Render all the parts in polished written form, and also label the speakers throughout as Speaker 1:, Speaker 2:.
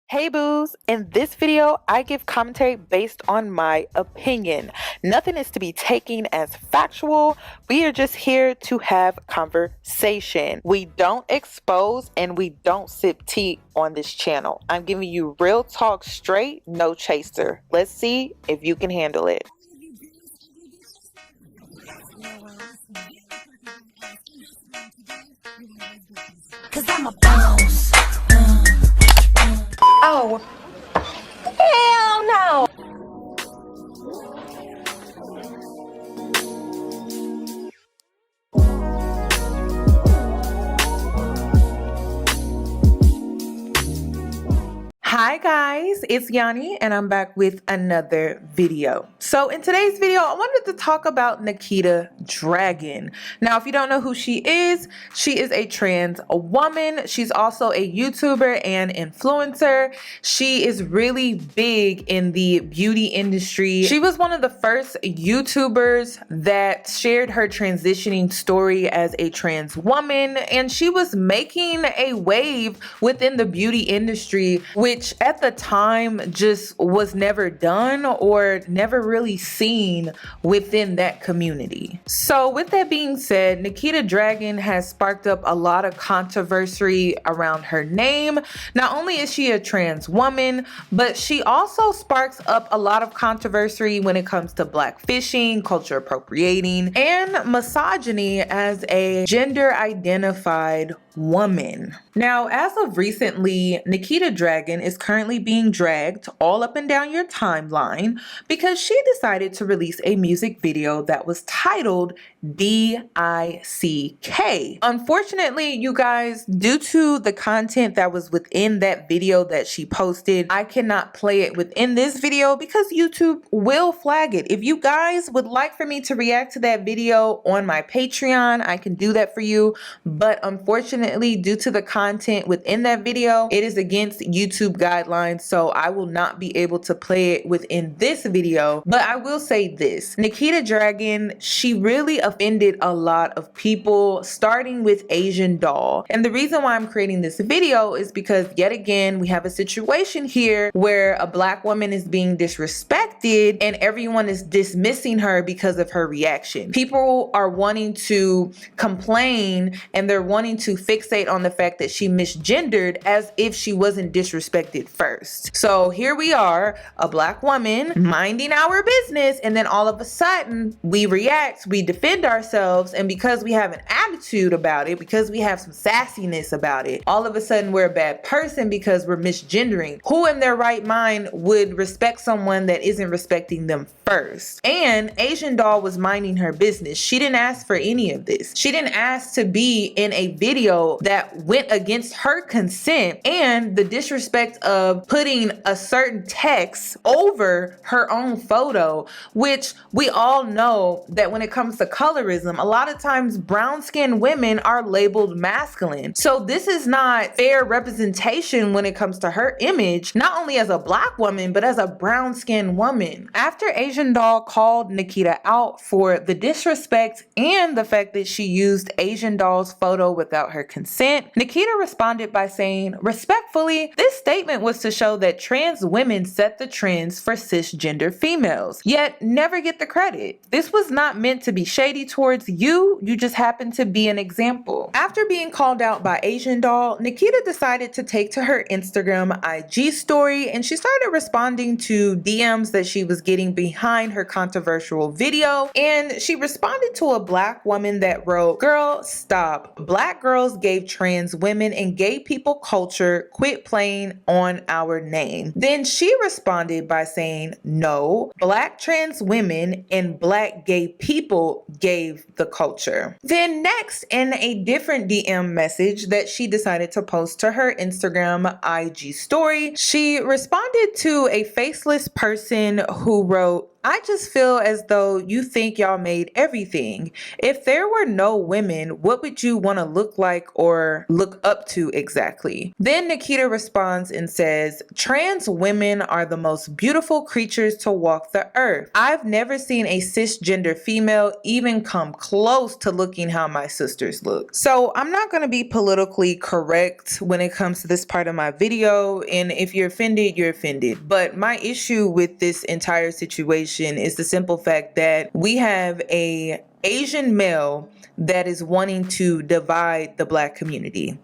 Speaker 1: Hey boos, in this video, I give commentary based on my opinion. Nothing is to be taken as factual. We are just here to have conversation. We don't expose and we don't sip tea on this channel. I'm giving you real talk straight, no chaser. Let's see if you can handle it.
Speaker 2: Cause I'm a boss. Oh, hell no.
Speaker 1: Hi guys, it's Yoni and I'm back with another video. So in today's video, I wanted to talk about Nikita Dragun. Now, if you don't know who she is a trans woman. She's also a YouTuber and influencer. She is really big in the beauty industry. She was one of the first YouTubers that shared her transitioning story as a trans woman, and she was making a wave within the beauty industry, which at the time just was never done or never really seen within that community. So with that being said, Nikita Dragun has sparked up a lot of controversy around her name. Not only is she a trans woman, but she also sparks up a lot of controversy when it comes to blackfishing, culture appropriating, and misogyny as a gender identified woman. Now, as of recently, Nikita Dragun is currently being dragged all up and down your timeline because she decided to release a music video that was titled D.I.C.K. Unfortunately, you guys, due to the content that was within that video that she posted, I cannot play it within this video because YouTube will flag it. If you guys would like for me to react to that video on my Patreon, I can do that for you. But unfortunately, due to the content within that video, it is against YouTube guidelines, so I will not be able to play it within this video. But I will say this, Nikita Dragun, she really offended a lot of people, starting with Asian Doll. And the reason why I'm creating this video is because yet again, we have a situation here where a black woman is being disrespected and everyone is dismissing her because of her reaction. People are wanting to complain and they're wanting to fixate on the fact that she misgendered as if she wasn't disrespected first. So here we are, a black woman minding our business, and then all of a sudden we react, we defend ourselves, and because we have an attitude about it, because we have some sassiness about it, all of a sudden we're a bad person because we're misgendering. Who in their right mind would respect someone that isn't respecting them first? And Asian Doll was minding her business. She didn't ask for any of this. She didn't ask to be in a video that went against her consent, and the disrespect of putting a certain text over her own photo, which we all know that when it comes to colorism, a lot of times brown-skinned women are labeled masculine. So this is not fair representation when it comes to her image, not only as a black woman, but as a brown-skinned woman. After Asian Doll called Nikita out for the disrespect and the fact that she used Asian Doll's photo without her consent, Nikita responded by saying, respectfully, this statement was to show that trans women set the trends for cisgender females, yet never get the credit. This was not meant to be shady towards you, you just happen to be an example. After being called out by Asian Doll, Nikita decided to take to her Instagram IG story and she started responding to DMs that she was getting behind her controversial video, and she responded to a black woman that wrote, "Girl, stop. Black girls gave trans women and gay people culture. Quit playing on our name." Then she responded by saying, "No, black trans women and black gay people gave the culture." Then next, in a different DM message that she decided to post to her Instagram IG story, she responded to a faceless person who wrote, I just feel as though you think y'all made everything. If there were no women, what would you want to look like or look up to exactly? Then Nikita responds and says, trans women are the most beautiful creatures to walk the earth. I've never seen a cisgender female even come close to looking how my sisters look. So I'm not going to be politically correct when it comes to this part of my video. And if you're offended, you're offended. But my issue with this entire situation is the simple fact that we have a Asian male that is wanting to divide the Black community.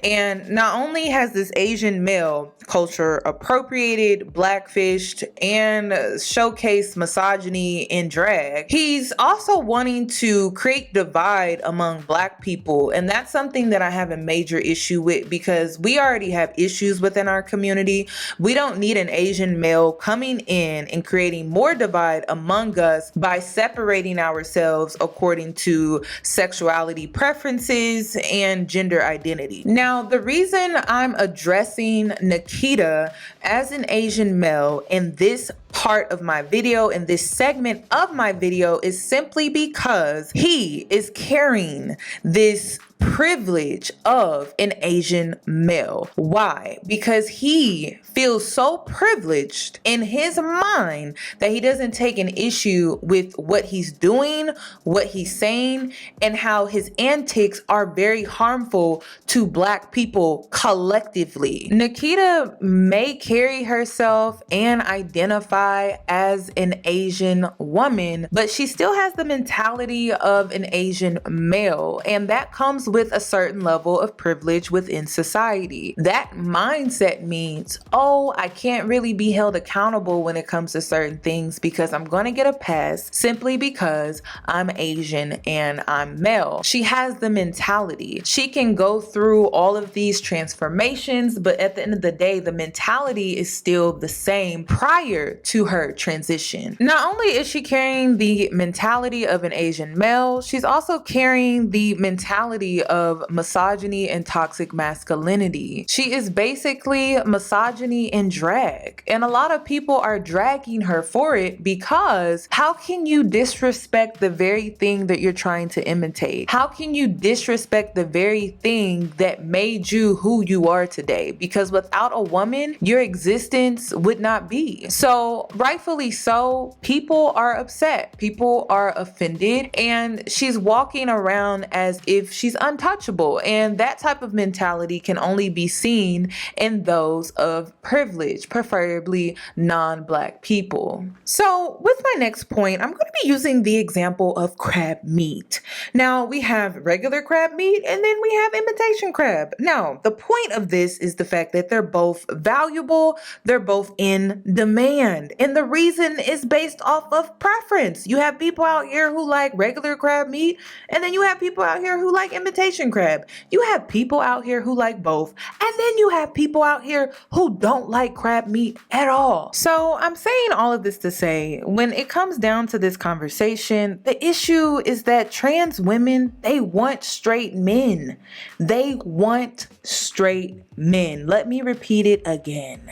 Speaker 1: And not only has this Asian male culture appropriated, blackfished, and showcased misogyny in drag, he's also wanting to create divide among Black people. And that's something that I have a major issue with, because we already have issues within our community. We don't need an Asian male coming in and creating more divide among us by separating ourselves according to sexuality preferences and gender identity. Now, the reason I'm addressing Nikita as an Asian male in this part of my video, in this segment of my video, is simply because he is carrying this privilege of an Asian male. Why? Because he feels so privileged in his mind that he doesn't take an issue with what he's doing, what he's saying, and how his antics are very harmful to Black people collectively. Nikita may carry herself and identify as an Asian woman, but she still has the mentality of an Asian male, and that comes with a certain level of privilege within society. That mindset means, oh, I can't really be held accountable when it comes to certain things because I'm going to get a pass simply because I'm Asian and I'm male. She has the mentality. She can go through all of these transformations, but at the end of the day, the mentality is still the same prior to her transition. Not only is she carrying the mentality of an Asian male, she's also carrying the mentality of misogyny and toxic masculinity. She is basically misogyny in drag, and a lot of people are dragging her for it, because how can you disrespect the very thing that you're trying to imitate? How can you disrespect the very thing that made you who you are today? Because without a woman, your existence would not be. So rightfully so, people are upset, people are offended, and she's walking around as if she's untouchable. And that type of mentality can only be seen in those of privilege, preferably non-Black people. So with my next point, I'm going to be using the example of crab meat. Now, we have regular crab meat and then we have imitation crab. Now, the point of this is the fact that they're both valuable, they're both in demand. And the reason is based off of preference. You have people out here who like regular crab meat, and then you have people out here who like imitation crab. You have people out here who like both, and then you have people out here who don't like crab meat at all. So I'm saying all of this to say, when it comes down to this conversation, the issue is that trans women, they want straight men. They want straight men. Let me repeat it again.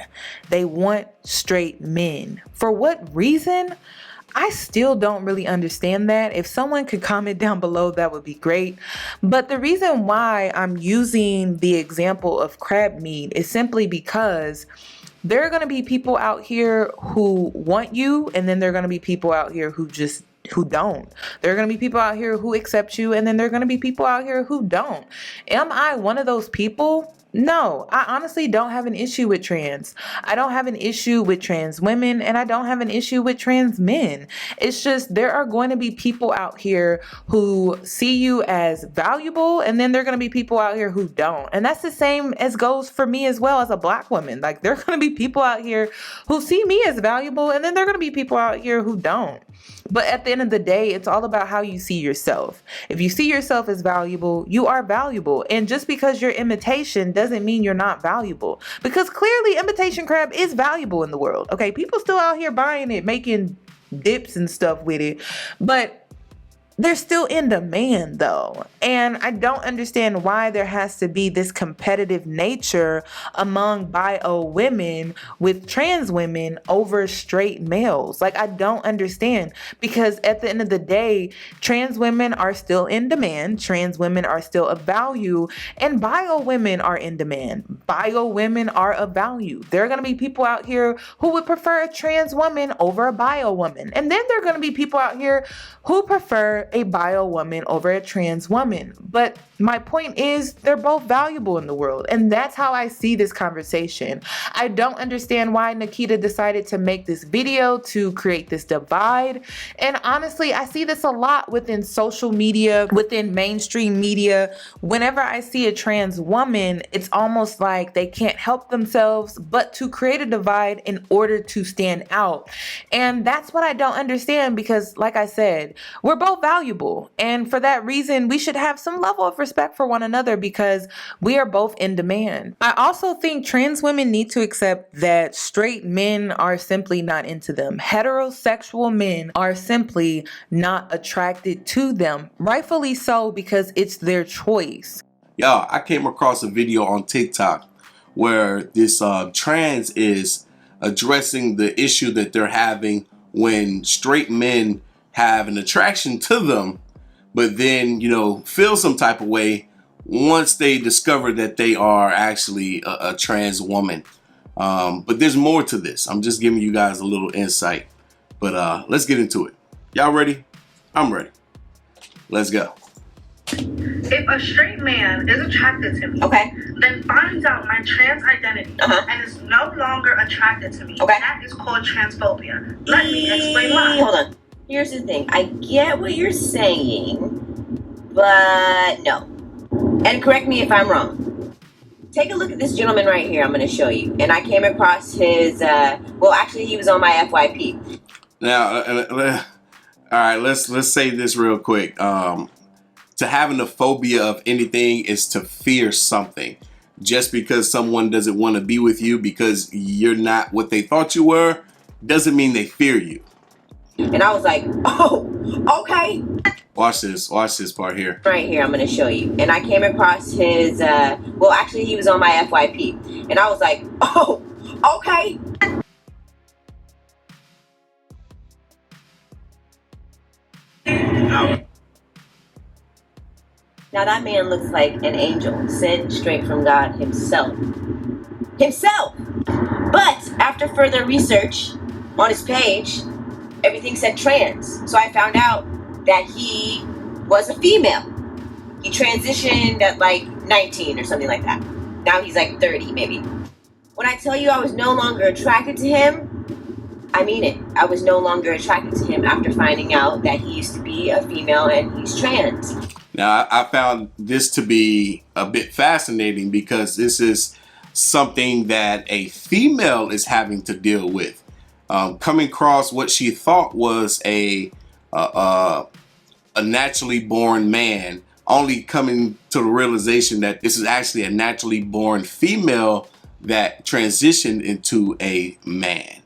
Speaker 1: They want straight men. For what reason? I still don't really understand that. If someone could comment down below, that would be great. But the reason why I'm using the example of crab meat is simply because there are going to be people out here who want you, and then there are going to be people out here who don't. There are going to be people out here who accept you, and then there are going to be people out here who don't. Am I one of those people? No, I honestly don't have an issue with trans. I don't have an issue with trans women, and I don't have an issue with trans men. It's just there are going to be people out here who see you as valuable, and then there are going to be people out here who don't. And that's the same as goes for me as well as a Black woman. Like, there are going to be people out here who see me as valuable, and then there are going to be people out here who don't. But at the end of the day, it's all about how you see yourself. If you see yourself as valuable, you are valuable. And just because you're imitation doesn't mean you're not valuable. Because clearly imitation crab is valuable in the world. Okay, people still out here buying it, making dips and stuff with it. But they're still in demand though. And I don't understand why there has to be this competitive nature among bio women with trans women over straight males. Like, I don't understand, because at the end of the day, trans women are still in demand, trans women are still of value, and bio women are in demand. Bio women are of value. There are going to be people out here who would prefer a trans woman over a bio woman. And then there are going to be people out here who prefer a bio woman over a trans woman. But my point is, they're both valuable in the world. And that's how I see this conversation. I don't understand why Nikita decided to make this video to create this divide. And honestly, I see this a lot within social media, within mainstream media. Whenever I see a trans woman, it's almost like they can't help themselves but to create a divide in order to stand out. And that's what I don't understand, because like I said, we're both valuable. And for that reason, we should have some level of respect for one another, because we are both in demand. I also think trans women need to accept that straight men are simply not into them. Heterosexual men are simply not attracted to them. Rightfully so, because it's their choice.
Speaker 3: Y'all, I came across a video on TikTok where this trans is addressing the issue that they're having when straight men have an attraction to them, but then, you know, feel some type of way once they discover that they are actually a trans woman. But there's more to this. I'm just giving you guys a little insight. But let's get into it. Y'all ready? I'm ready. Let's go.
Speaker 4: If a straight man is attracted to me, then finds out my trans identity and is no longer attracted to me, that is called transphobia. Let me explain why.
Speaker 5: Hold on. Here's the thing. I get what you're saying, but no. And correct me if I'm wrong. Take a look at this gentleman right here. I'm going to show you. And I came across his, well, actually, he was on my FYP.
Speaker 3: Now, all right, let's say this real quick. To having a phobia of anything is to fear something. Just because someone doesn't want to be with you because you're not what they thought you were, doesn't mean they fear you.
Speaker 5: And I was like, oh, okay.
Speaker 3: Watch this part here.
Speaker 5: Right here, I'm going to show you. And I came across his, well, actually, he was on my FYP. And I was like, oh, okay. Now that man looks like an angel sent straight from God himself. But after further research on his page, everything said trans. So I found out that he was a female. He transitioned at like 19 or something like that. Now he's like 30 maybe. When I tell you I was no longer attracted to him, I mean it. I was no longer attracted to him after finding out that he used to be a female and he's trans.
Speaker 3: Now, I found this to be a bit fascinating because this is something that a female is having to deal with. Coming across what she thought was a naturally born man, only coming to the realization that this is actually a naturally born female that transitioned into a man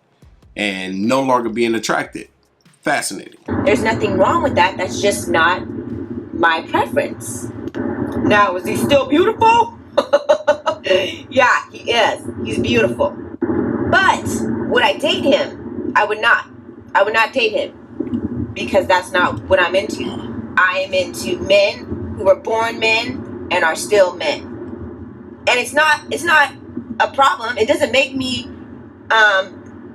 Speaker 3: and no longer being attracted. Fascinating.
Speaker 5: There's nothing wrong with that. That's just not my preference. Now, is he still beautiful? Yeah, he is. He's beautiful. But would I date him? I would not. I would not date him because that's not what I'm into. I am into men who were born men and are still men. And it's not a problem. It doesn't make me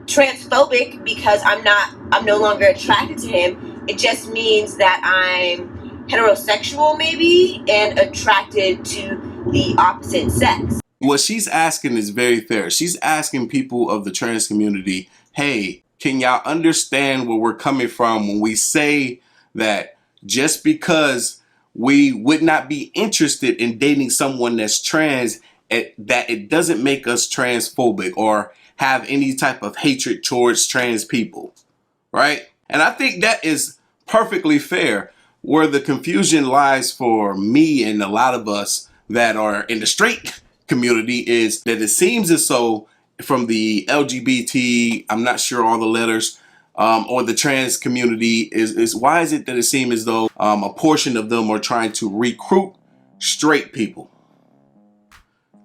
Speaker 5: transphobic because I'm no longer attracted to him. It just means that I'm heterosexual maybe and attracted to the opposite sex.
Speaker 3: What she's asking is very fair. She's asking people of the trans community, hey, can y'all understand where we're coming from when we say that just because we would not be interested in dating someone that's trans, that it doesn't make us transphobic or have any type of hatred towards trans people, right? And I think that is perfectly fair. Where the confusion lies for me and a lot of us that are in the straight community is that it seems as though from the LGBT, I'm not sure all the letters, or the trans community is why is it that it seems as though a portion of them are trying to recruit straight people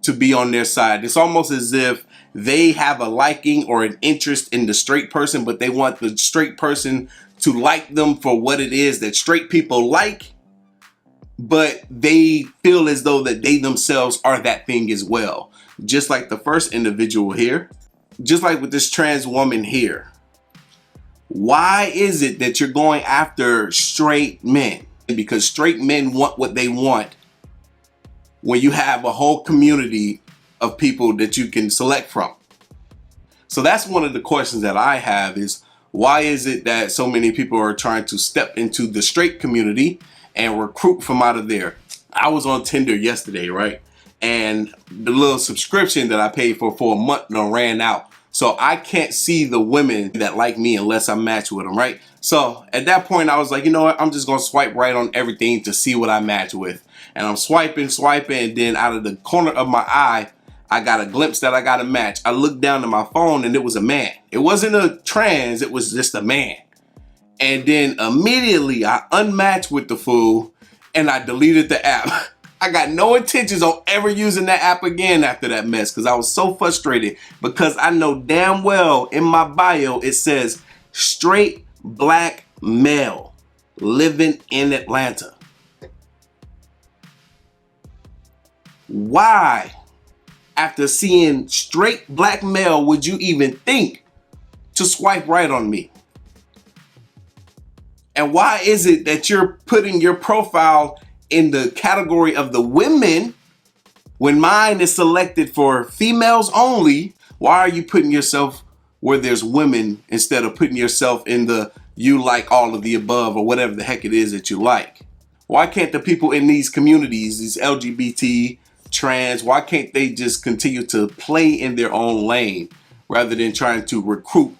Speaker 3: to be on their side? It's almost as if they have a liking or an interest in the straight person, but they want the straight person to like them for what it is that straight people like, but they feel as though that they themselves are that thing as well. Just like the first individual here, just like with this trans woman here. Why is it that you're going after straight men? Because straight men want what they want when you have a whole community of people that you can select from. So that's one of the questions that I have is, why is it that so many people are trying to step into the straight community and recruit from out of there? I was on Tinder yesterday, right? And the little subscription that I paid for a month done ran out. So I can't see the women that like me unless I match with them, right? So at that point, I was like, you know what? I'm just going to swipe right on everything to see what I match with. And I'm swiping, and then out of the corner of my eye, I got a glimpse that I got a match. I looked down at my phone and it was a man. It wasn't a trans, it was just a man. And then immediately I unmatched with the fool and I deleted the app. I got no intentions on ever using that app again after that mess because I was so frustrated, because I know damn well in my bio it says straight black male living in Atlanta. Why, after seeing straight black male, would you even think to swipe right on me? And why is it that you're putting your profile in the category of the women when mine is selected for females only? Why are you putting yourself where there's women instead of putting yourself in the you like all of the above or whatever the heck it is that you like? Why can't the people in these communities, these LGBT, trans, why can't they just continue to play in their own lane rather than trying to recruit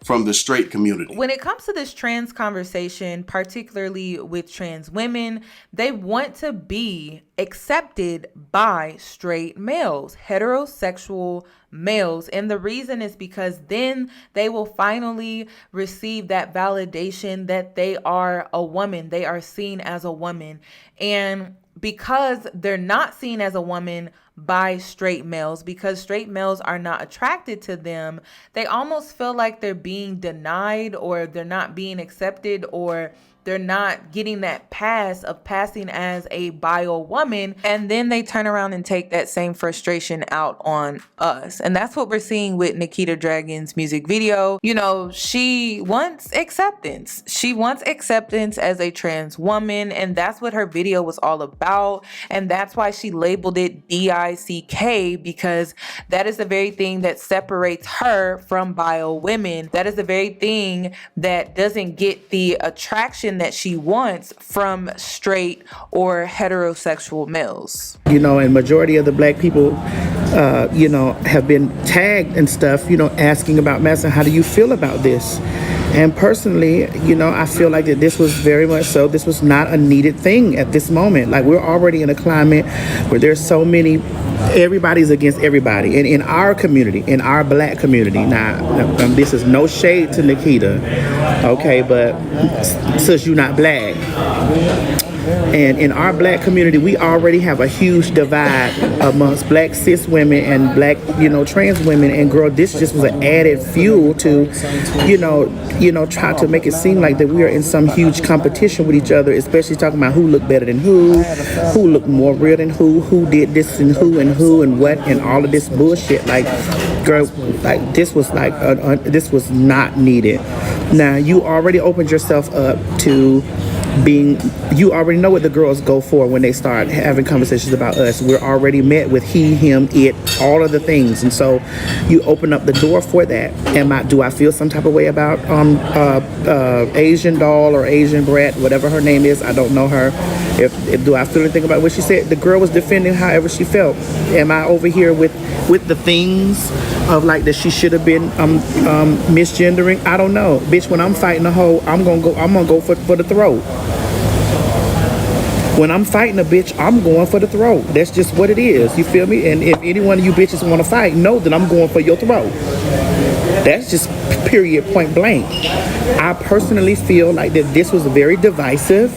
Speaker 3: from the straight community?
Speaker 1: When it comes to this trans conversation, particularly with trans women, they want to be accepted by straight males, heterosexual males. And the reason is because then they will finally receive that validation that they are a woman. They are seen as a woman. And because they're not seen as a woman by straight males, because straight males are not attracted to them, they almost feel like they're being denied, or they're not being accepted, or they're not getting that pass of passing as a bio woman. And then they turn around and take that same frustration out on us. And that's what we're seeing with Nikita Dragun's music video. You know, she wants acceptance. She wants acceptance as a trans woman. And that's what her video was all about. And that's why she labeled it D.I.C.K, because that is the very thing that separates her from bio women. That is the very thing that doesn't get the attraction that she wants from straight or heterosexual males.
Speaker 6: You know, and majority of the black people, you know, have been tagged and stuff, you know, asking about Madison, how do you feel about this? And personally, you know, I feel like that this was very much so, this was not a needed thing at this moment. Like, we're already in a climate where there's so many, everybody's against everybody. And in our community, in our black community, now this is no shade to Nikita, okay, but since you're not black, and in our black community, we already have a huge divide amongst black cis women and black, you know, trans women. And girl, this just was an added fuel to, you know, try to make it seem like that we are in some huge competition with each other, especially talking about who looked better than who looked more real than who did this and who and what, and all of this bullshit. Like, girl, like this was like this was not needed. Now, you already opened yourself up to being, you already know what the girls go for when they start having conversations about us. We're already met with he, him, it, all of the things, and so you open up the door for that. Do I feel some type of way about Asian doll or Asian brat, whatever her name is? I don't know her. If do I feel anything about what she said? The girl was defending however she felt. Am I over here with the things of like that she should have been misgendering? I don't know, bitch. When I'm fighting a hoe, I'm gonna go for the throat. When I'm fighting a bitch, I'm going for the throat. That's just what it is. You feel me? And if any one of you bitches want to fight, know that I'm going for your throat. That's just period, point blank. I personally feel like that this was very divisive,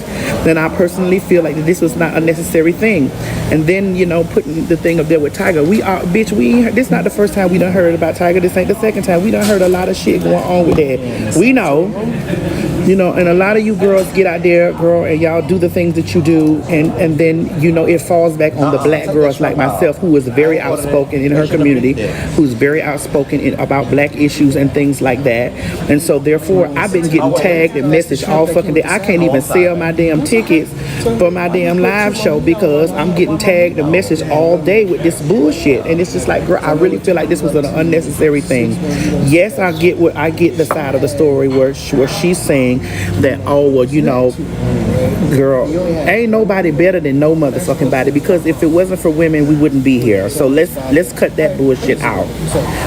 Speaker 6: and I personally feel like that this was not a necessary thing. And then, you know, putting the thing up there with Tiger, this not the first time we done heard about Tiger. This ain't the second time. We done heard a lot of shit going on with that. We know, you know, and a lot of you girls get out there, girl, and y'all do the things that you do, and then, you know, it falls back on the black girls like myself, who is very outspoken in her community, who's very outspoken about black issues and things like that. And so therefore, I've been getting tagged and messaged all fucking day. I can't even sell my damn tickets for my damn live show because I'm getting tagged and messaged all day with this bullshit. And it's just like, girl, I really feel like this was an unnecessary thing. Yes, I get the side of the story where she's saying that, oh, well, you know, girl, ain't nobody better than no motherfucking body, because if it wasn't for women, we wouldn't be here. So let's cut that bullshit out.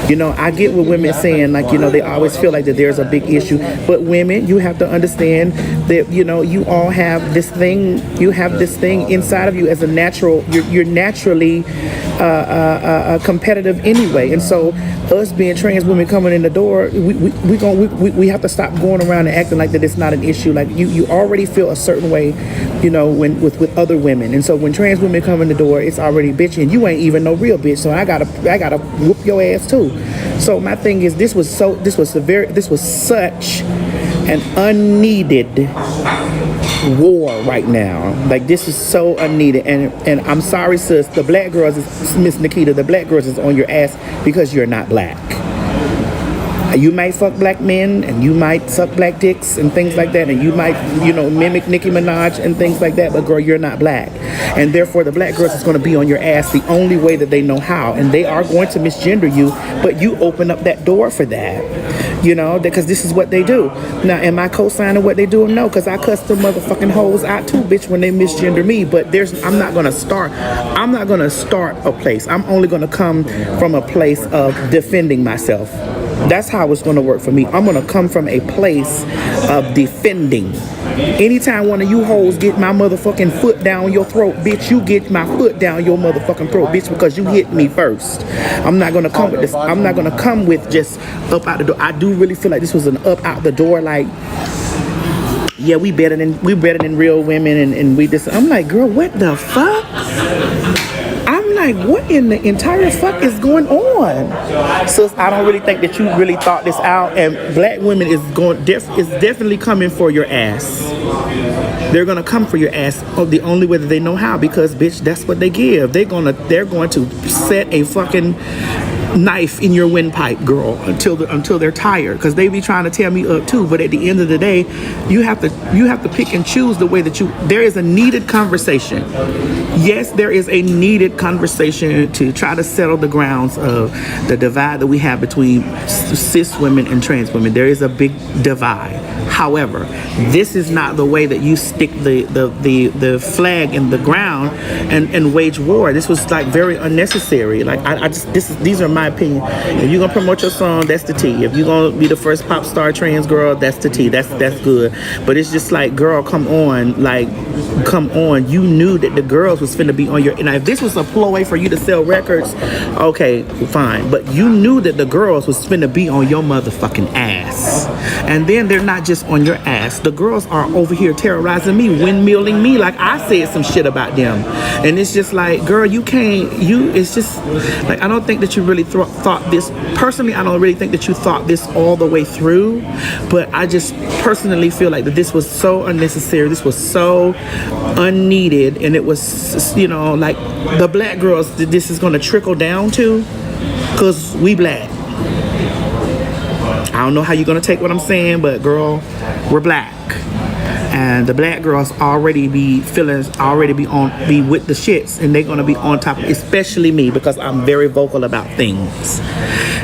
Speaker 6: You know, I get what women saying, like, you know, they always feel like that there's a big issue, but women, you have to understand that, you know, you all have this thing, inside of you as a natural, you're naturally competitive anyway. And so us being trans women coming in the door, we have to stop going around and acting like that it's not an issue. Like you already feel a certain way, you know, when with other women. And so when trans women come in the door, it's already bitchy, and you ain't even no real bitch. So I gotta whoop your ass too. So my thing is, this was such an unneeded war right now. Like, this is so unneeded. And I'm sorry, sis, the black girls is, Miss Nikita, the black girls is on your ass because you're not black. You might fuck black men, and you might suck black dicks and things like that, and you might, you know, mimic Nicki Minaj and things like that, but girl, you're not black. And therefore the black girls is going to be on your ass the only way that they know how, and they are going to misgender you, but you open up that door for that, you know, because this is what they do. Now, am I co-signing what they do? No, because I cuss the motherfucking hoes out too, bitch, when they misgender me. But I'm not going to start a place. I'm only going to come from a place of defending myself. That's how it's going to work for me. I'm going to come from a place of defending. Anytime one of you hoes get my motherfucking foot down your throat, bitch, you get my foot down your motherfucking throat, bitch, because you hit me first. I'm not going to come with this. I'm not going to come with just up out the door. I do really feel like this was an up out the door, like, yeah, we better than real women, and we just, I'm like, girl, what the fuck? I'm like, what in the entire fuck is going on? Sis, I don't really think that you really thought this out, and black women is definitely coming for your ass. They're gonna come for your ass the only way that they know how, because bitch, that's what they give. They're going to set a fucking knife in your windpipe, girl, until they're tired, because they be trying to tear me up too. But at the end of the day, you have to pick and choose the way that there is a needed conversation. Yes, there is a needed conversation to try to settle the grounds of the divide that we have between cis women and trans women. There is a big divide. However, this is not the way that you stick the flag in the ground and wage war. This was like very unnecessary. Like, these are my opinion. If you're gonna promote your song, that's the tea. If you're gonna be the first pop star trans girl, that's the tea. That's good. But it's just like, girl, come on. You knew that the girls was finna be on your. Now, if this was a ploy for you to sell records, okay, fine. But you knew that the girls was finna be on your motherfucking ass. And then they're not just on your ass. The girls are over here terrorizing me, windmilling me like I said some shit about them. And it's just like, girl, it's just like, I don't think that you really thought this. Personally, I don't really think that you thought this all the way through, but I just personally feel like that this was so unnecessary. This was so unneeded, and it was, you know, like the black girls that this is going to trickle down to, because we black. I don't know how you're going to take what I'm saying, but girl, we're black. And the black girls already be with the shits, and they're going to be on top, especially me, because I'm very vocal about things.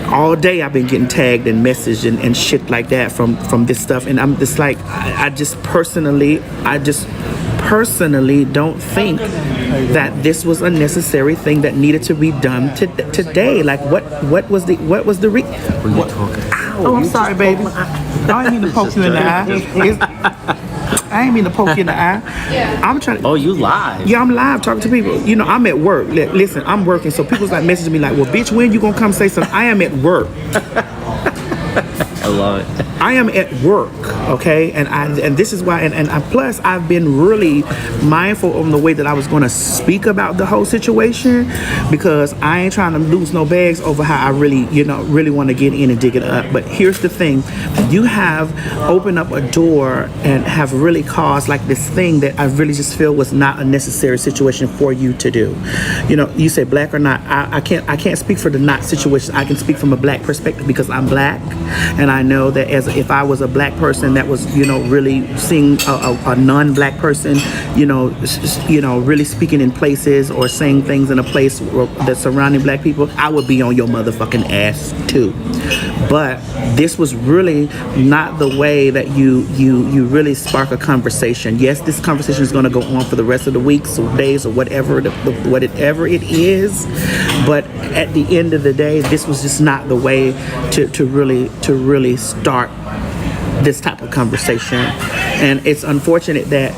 Speaker 6: All day I've been getting tagged and messaged and shit like that from this stuff. And I'm just like, I just personally don't think that this was a necessary thing that needed to be done today. Like, what was the Ow, I'm sorry, baby. I didn't mean to poke you in the eye. I ain't mean to poke you in the eye. I'm trying to.
Speaker 7: Oh, you live?
Speaker 6: Yeah, I'm live talking to people. You know, I'm at work. Listen, I'm working, so people's like messaging me like, well, bitch, when you gonna come say something? I am at work.
Speaker 7: love it.
Speaker 6: I am at work, okay, and this is why, and plus I've been really mindful on the way that I was going to speak about the whole situation, because I ain't trying to lose no bags over how I really, really want to get in and dig it up. But here's the thing: you have opened up a door and have really caused like this thing that I really just feel was not a necessary situation for you to do. You say black or not. I can't speak for the not situation. I can speak from a black perspective because I'm black, and I know that if I was a black person that was, really seeing a non-black person, really speaking in places or saying things in a place that's surrounding black people, I would be on your motherfucking ass too. But this was really not the way that you really spark a conversation. Yes, this conversation is going to go on for the rest of the weeks or days or whatever it is. But at the end of the day, this was just not the way to really start this type of conversation. And it's unfortunate that,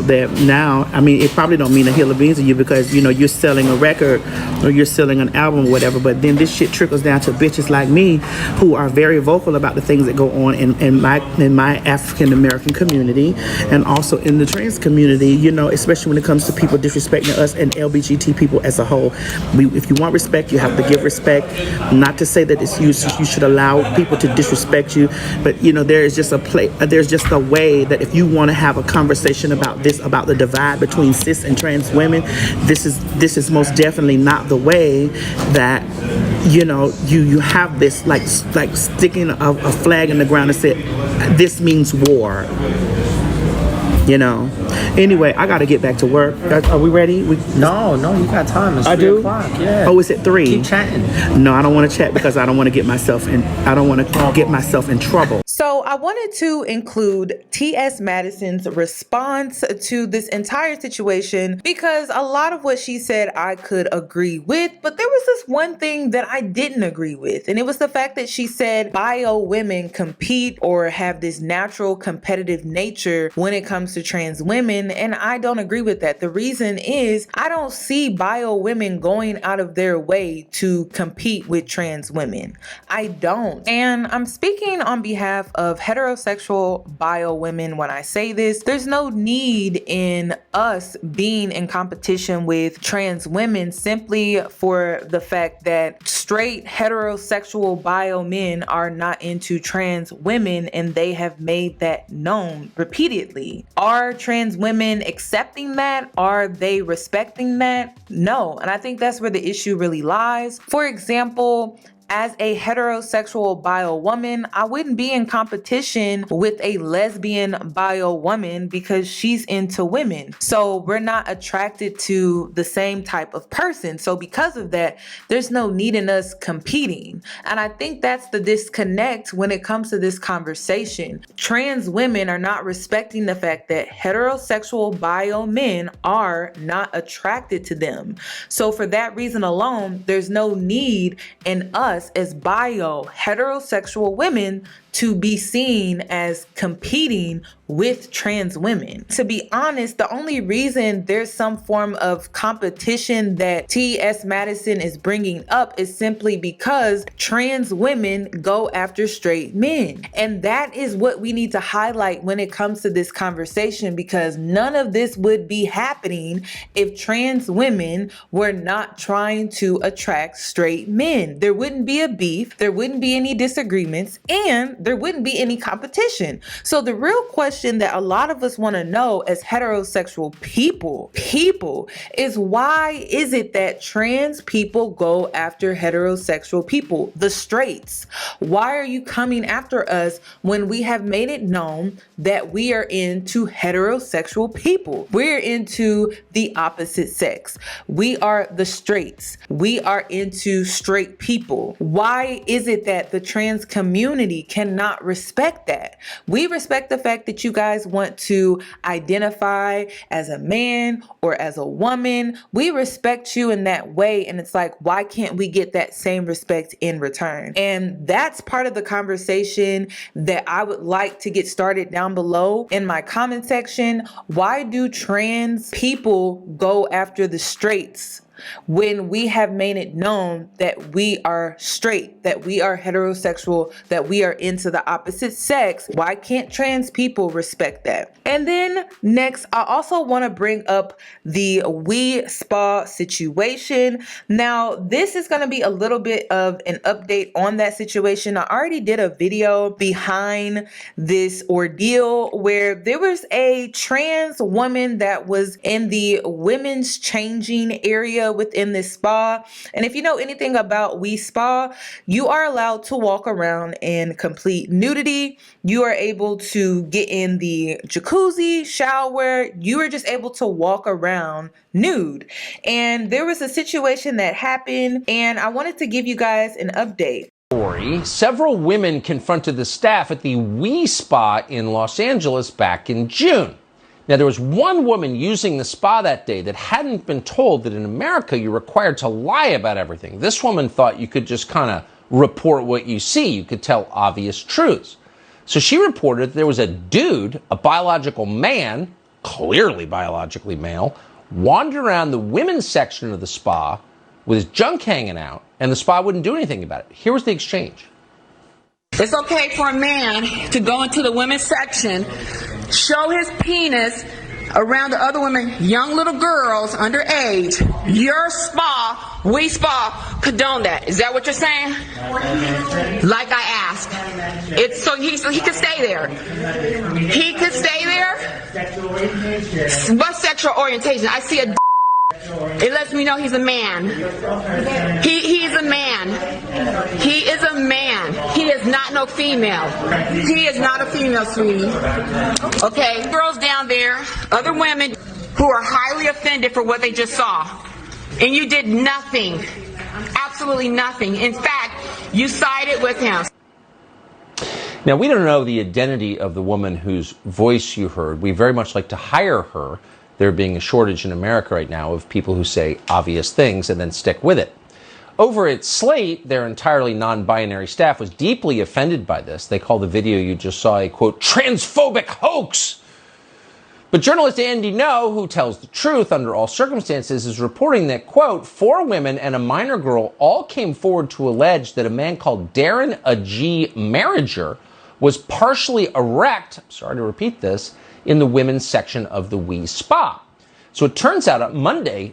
Speaker 6: that now, I mean, it probably don't mean a hill of beans to you because, you're selling a record or you're selling an album or whatever, but then this shit trickles down to bitches like me who are very vocal about the things that go on in my African American community and also in the trans community, especially when it comes to people disrespecting us and LGBT people as a whole. If you want respect, you have to give respect. Not to say that you should allow people to disrespect you, but there's just a way that if you want to have a conversation about the divide between cis and trans women, this is most definitely not the way that you have this like sticking a flag in the ground and say this means war. Anyway, I got to get back to work. Are we ready?
Speaker 7: No, you got time. It's 3 o'clock. Yeah.
Speaker 6: Oh, is it 3?
Speaker 7: Keep chatting.
Speaker 6: No, I don't want to chat because I don't want to get myself in trouble.
Speaker 1: So I wanted to include T.S. Madison's response to this entire situation because a lot of what she said I could agree with, but there was this one thing that I didn't agree with, and it was the fact that she said bio women compete or have this natural competitive nature when it comes to trans women, and I don't agree with that. The reason is I don't see bio women going out of their way to compete with trans women. I don't. And I'm speaking on behalf of heterosexual bio women when I say this. There's no need in us being in competition with trans women simply for the fact that straight heterosexual bio men are not into trans women, and they have made that known repeatedly. Are trans women accepting that? Are they respecting that? No. And I think that's where the issue really lies. For example, as a heterosexual bio woman, I wouldn't be in competition with a lesbian bio woman because she's into women. So we're not attracted to the same type of person. So because of that, there's no need in us competing. And I think that's the disconnect when it comes to this conversation. Trans women are not respecting the fact that heterosexual bio men are not attracted to them. So for that reason alone, there's no need in us as bio heterosexual women to be seen as competing with trans women. To be honest, the only reason there's some form of competition that T.S. Madison is bringing up is simply because trans women go after straight men. And that is what we need to highlight when it comes to this conversation, because none of this would be happening if trans women were not trying to attract straight men. There wouldn't be a beef, there wouldn't be any disagreements, and there wouldn't be any competition. So the real question that a lot of us want to know as heterosexual people is, why is it that trans people go after heterosexual people, the straights? Why are you coming after us when we have made it known that we are into heterosexual people? We're into the opposite sex. We are the straights. We are into straight people. Why is it that the trans community cannot respect that? We respect the fact that you guys want to identify as a man or as a woman. We respect you in that way. And it's like, why can't we get that same respect in return? And that's part of the conversation that I would like to get started down below in my comment section. Why do trans people go after the straights when we have made it known that we are straight, that we are heterosexual, that we are into the opposite sex? Why can't trans people respect that? And then next, I also want to bring up the Wii Spa situation. Now, this is going to be a little bit of an update on that situation. I already did a video behind this ordeal where there was a trans woman that was in the women's changing area within this spa. And if you know anything about Wii Spa, you are allowed to walk around in complete nudity. You are able to get in the jacuzzi, shower. You are just able to walk around nude. And there was a situation that happened, and I wanted to give you guys an update.
Speaker 8: Several women confronted the staff at the Wii Spa in Los Angeles back in June. Now, there was one woman using the spa that day that hadn't been told that in America you're required to lie about everything. This woman thought you could just kind of report what you see. You could tell obvious truths. So she reported that there was a dude, a biological man, clearly biologically male, wandering around the women's section of the spa with his junk hanging out, and the spa wouldn't do anything about it. Here was the exchange.
Speaker 9: It's okay for a man to go into the women's section, show his penis around the other women, young little girls underage. Your spa, Wii Spa, condone that. Is that what you're saying? Like I asked. It's so he could stay there. He could stay there. What sexual orientation? I see a. It lets me know he's a man. He's a man. He is a man. He is not no female. He is not a female, sweetie. Okay? Girls down there, other women who are highly offended for what they just saw. And you did nothing. Absolutely nothing. In fact, you sided with him.
Speaker 8: Now, we don't know the identity of the woman whose voice you heard. We very much like to hire her. There being a shortage in America right now of people who say obvious things and then stick with it. Over at Slate, their entirely non-binary staff was deeply offended by this. They call the video you just saw a, quote, transphobic hoax. But journalist Andy No, who tells the truth under all circumstances, is reporting that, quote, 4 women and a minor girl all came forward to allege that a man called Darren G. Marriager was partially erect, sorry to repeat this, in the women's section of the Wii Spa. So it turns out on Monday,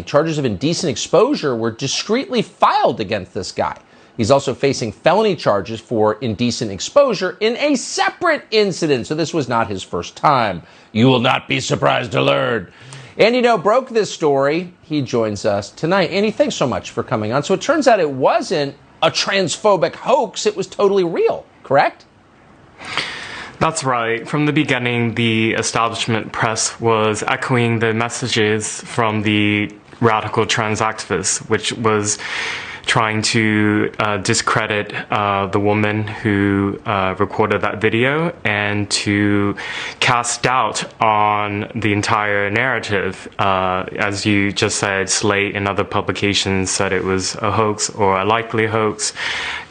Speaker 8: charges of indecent exposure were discreetly filed against this guy. He's also facing felony charges for indecent exposure in a separate incident. So this was not his first time. You will not be surprised to learn. Andy No broke this story. He joins us tonight. Andy, thanks so much for coming on. So it turns out it wasn't a transphobic hoax. It was totally real, correct?
Speaker 10: That's right. From the beginning, the establishment press was echoing the messages from the radical trans activists, which was trying to discredit the woman who recorded that video and to cast doubt on the entire narrative. As you just said, Slate and other publications said it was a hoax or a likely hoax.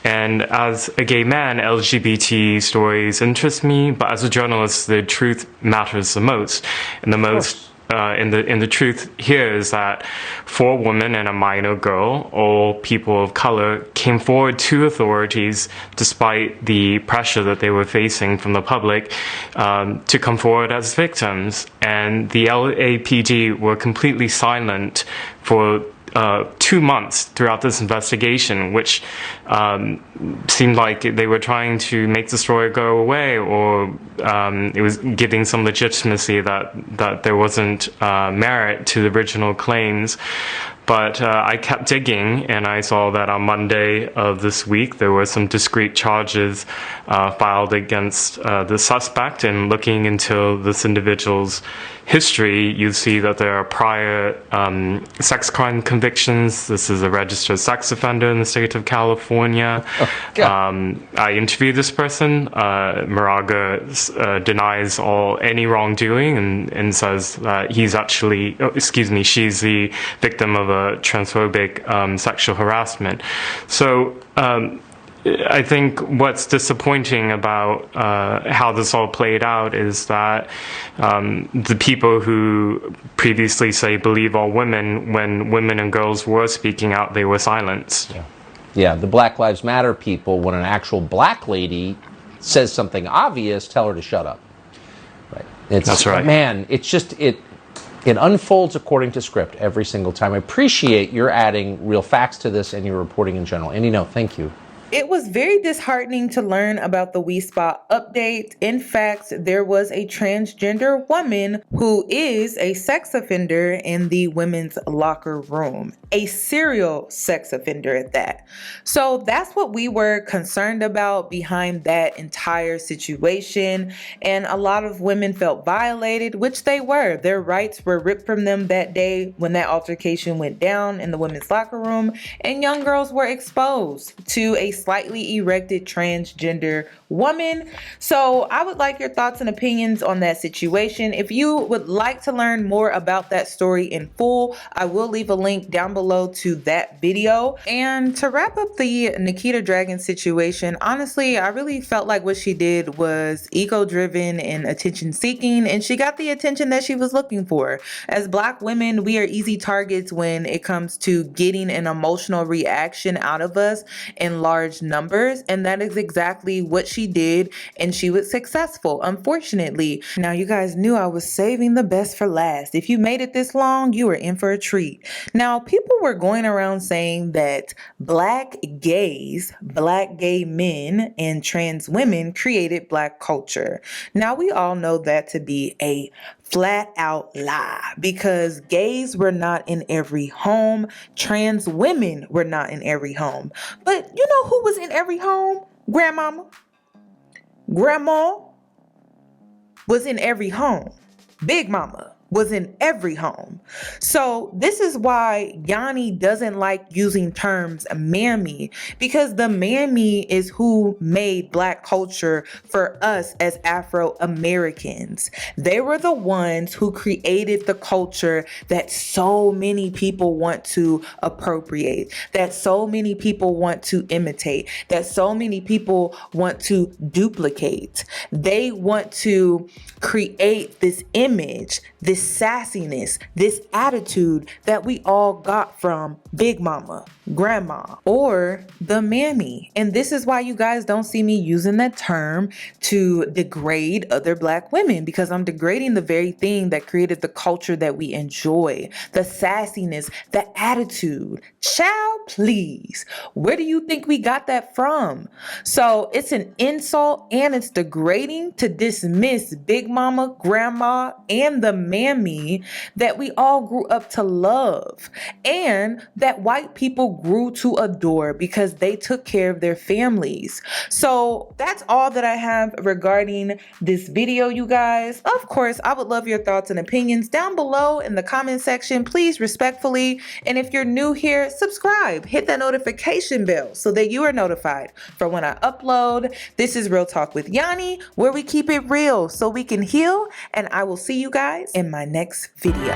Speaker 10: And as a gay man, LGBT stories interest me, but as a journalist, the truth matters the most. And the most in the truth here is that 4 women and a minor girl, all people of color, came forward to authorities despite the pressure that they were facing from the public to come forward as victims. And the LAPD were completely silent for 2 months throughout this investigation, which seemed like they were trying to make the story go away, or it was giving some legitimacy that there wasn't merit to the original claims. But I kept digging, and I saw that on Monday of this week, there were some discrete charges filed against the suspect. And looking into this individual's history, you see that there are prior sex crime convictions. This is a registered sex offender in the state of California. I interviewed this person. Moraga denies any wrongdoing and says that he's actually, she's the victim of a transphobic sexual harassment. So I think what's disappointing about how this all played out is that the people who previously say believe all women, when women and girls were speaking out, they were silenced.
Speaker 8: Yeah, the Black Lives Matter people, when an actual black lady says something obvious, tell her to shut up. Right.
Speaker 10: That's right.
Speaker 8: Man, it's just, it unfolds according to script every single time. I appreciate your adding real facts to this and your reporting in general. Andy, no, thank you.
Speaker 1: It was very disheartening to learn about the Wii Spa update. In fact, there was a transgender woman who is a sex offender in the women's locker room, a serial sex offender at that. So that's what we were concerned about behind that entire situation. And a lot of women felt violated, which they were. Their rights were ripped from them that day when that altercation went down in the women's locker room, and young girls were exposed to a slightly erected transgender woman. So I would like your thoughts and opinions on that situation. If you would like to learn more about that story in full, I will leave a link down below to that video. And to wrap up the Nikita Dragun situation, honestly, I really felt like what she did was ego-driven and attention-seeking, and she got the attention that she was looking for. As Black women, we are easy targets when it comes to getting an emotional reaction out of us in large numbers, and that is exactly what she did, and she was successful, unfortunately. Now, you guys knew I was saving the best for last. If you made it this long, you were in for a treat. Now, people were going around saying that Black gays, Black gay men, and trans women created Black culture. Now, we all know that to be a flat out lie, because gays were not in every home, trans women were not in every home. But you know who was in every home? Grandmama. Grandma was in every home. Big Mama was in every home. So this is why Yoni doesn't like using terms mammy, because the mammy is who made Black culture for us as Afro-Americans. They were the ones who created the culture that so many people want to appropriate, that so many people want to imitate, that so many people want to duplicate. They want to create this image, this sassiness, this attitude that we all got from Big Mama, Grandma, or the mammy. And this is why you guys don't see me using that term to degrade other Black women, because I'm degrading the very thing that created the culture that we enjoy, the sassiness, the attitude. Child, please. Where do you think we got that from? So it's an insult and it's degrading to dismiss Big Mama, Grandma, and the mammy that we all grew up to love and that white people grew to adore because they took care of their families. So that's all that I have regarding this video, you guys. Of course, I would love your thoughts and opinions down below in the comment section, please, respectfully. And if you're new here, subscribe, hit that notification bell so that you are notified for when I upload. This is Real Talk with Yoni, where we keep it real so we can heal, and I will see you guys in my next video.